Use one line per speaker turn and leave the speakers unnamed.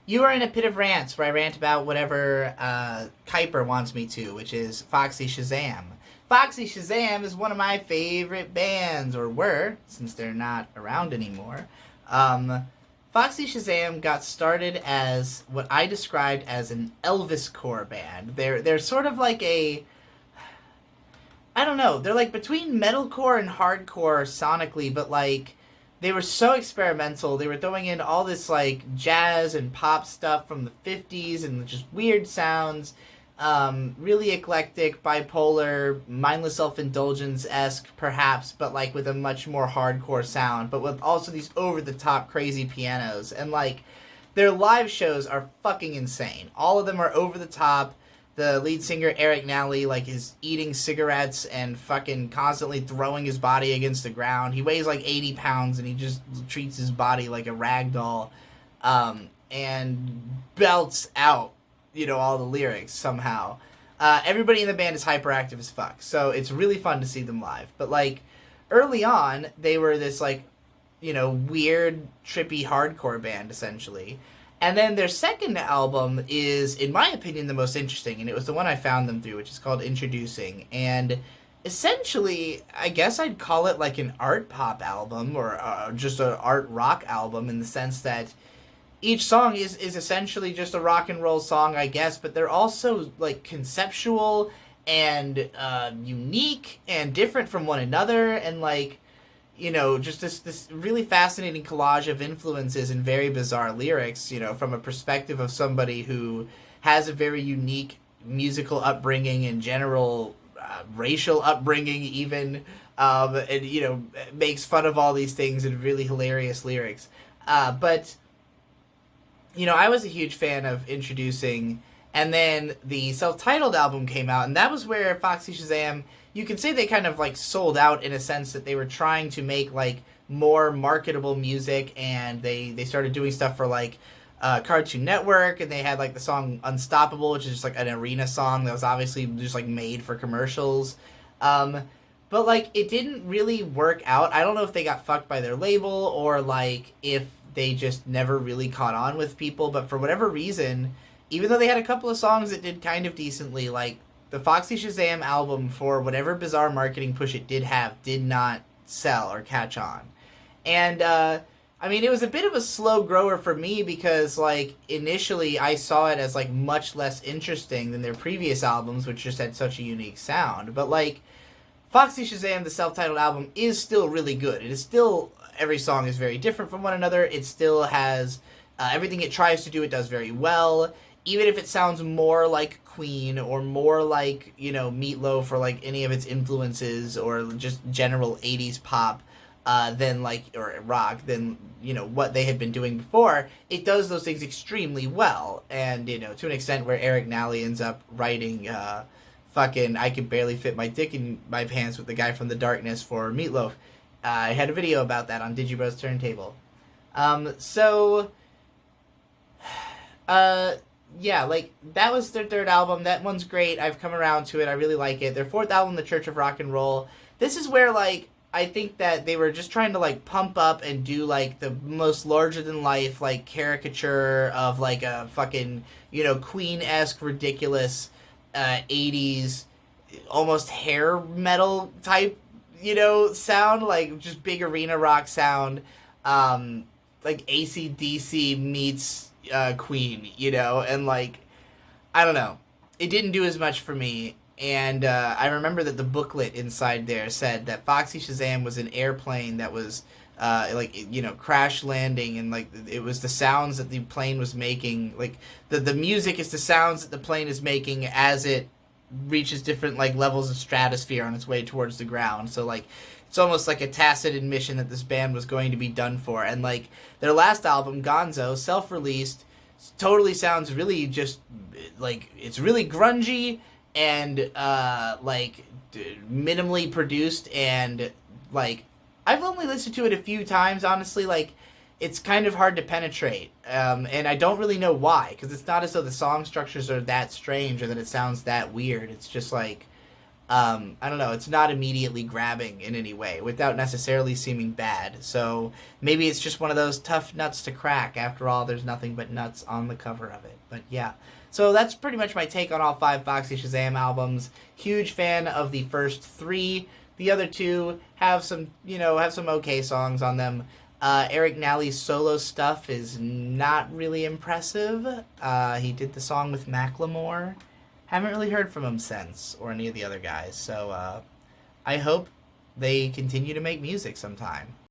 You are in a pit of rants where I rant about whatever Kuiper wants me to, which is Foxy Shazam. Foxy Shazam is one of my favorite bands, or were, since they're not around anymore. Um, Foxy Shazam got started as what I described as an Elvis core band. They're sort of like a, I don't know. They're like between metalcore and hardcore sonically, but like they were so experimental. They were throwing in all this like jazz and pop stuff from the 50s and just weird sounds. Really eclectic, bipolar, mindless self-indulgence esque, perhaps, but like with a much more hardcore sound, but with also these over the top crazy pianos. And like their live shows are fucking insane. All of them are over the top. The lead singer Eric Nally like is eating cigarettes and fucking constantly throwing his body against the ground. He weighs like 80 pounds and he just treats his body like a rag doll, and belts out, all the lyrics somehow. Everybody in the band is hyperactive as fuck, so it's really fun to see them live. But like early on, they were this like weird, trippy hardcore band essentially. And then their second album is, in my opinion, the most interesting, and it was the one I found them through, which is called Introducing. And essentially, I guess I'd call it like an art pop album or just an art rock album in the sense that each song is essentially just a rock and roll song, I guess, but they're also like conceptual and unique and different from one another, and like just this really fascinating collage of influences and very bizarre lyrics, from a perspective of somebody who has a very unique musical upbringing and general racial upbringing even, and, makes fun of all these things in really hilarious lyrics. But I was a huge fan of Introducing, and then the self-titled album came out, and that was where Foxy Shazam, you could say they kind of like sold out in a sense that they were trying to make like more marketable music, and they started doing stuff for like Cartoon Network, and they had like the song Unstoppable, which is just like an arena song that was obviously just like made for commercials. But like it didn't really work out. I don't know if they got fucked by their label or like if they just never really caught on with people, but for whatever reason, even though they had a couple of songs that did kind of decently, like the Foxy Shazam album, for whatever bizarre marketing push it did have, did not sell or catch on. And I mean, it was a bit of a slow grower for me because like initially I saw it as like much less interesting than their previous albums, which just had such a unique sound. But like Foxy Shazam, the self-titled album, is still really good. It is still, every song is very different from one another. It still has everything it tries to do, it does very well. Even if it sounds more like Queen or more like, Meatloaf or like any of its influences or just general 80s pop than like, or rock, than, what they had been doing before, it does those things extremely well. And, to an extent where Eric Nally ends up writing fucking I Could Barely Fit My Dick in My Pants with the guy from The Darkness for Meatloaf. I had a video about that on Digibro's Turntable. So, yeah, like, that was their third album. That one's great. I've come around to it. I really like it. Their fourth album, The Church of Rock and Roll. This is where, like, I think that they were just trying to, like, pump up and do, like, the most larger-than-life, like, caricature of, like, a fucking, Queen-esque, ridiculous 80s, almost hair metal type, sound. Like, just big arena rock sound. Like, AC/DC meets Queen, and like, I don't know, it didn't do as much for me. And I remember that the booklet inside there said that Foxy Shazam was an airplane that was crash landing, and like it was the sounds that the plane was making, like the music is the sounds that the plane is making as it reaches different like levels of stratosphere on its way towards the ground. So like it's almost like a tacit admission that this band was going to be done for. And like their last album, Gonzo, self-released, totally sounds really just like it's really grungy and minimally produced, and like I've only listened to it a few times, honestly. Like it's kind of hard to penetrate, and I don't really know why, because it's not as though the song structures are that strange or that it sounds that weird. It's just like I don't know, it's not immediately grabbing in any way without necessarily seeming bad. So maybe it's just one of those tough nuts to crack. After all, there's nothing but nuts on the cover of it. But yeah. So that's pretty much my take on all 5 Foxy Shazam albums. Huge fan of the first 3. The other 2 have some, have some okay songs on them. Eric Nally's solo stuff is not really impressive. He did the song with Macklemore. Haven't really heard from him since, or any of the other guys. So I hope they continue to make music sometime.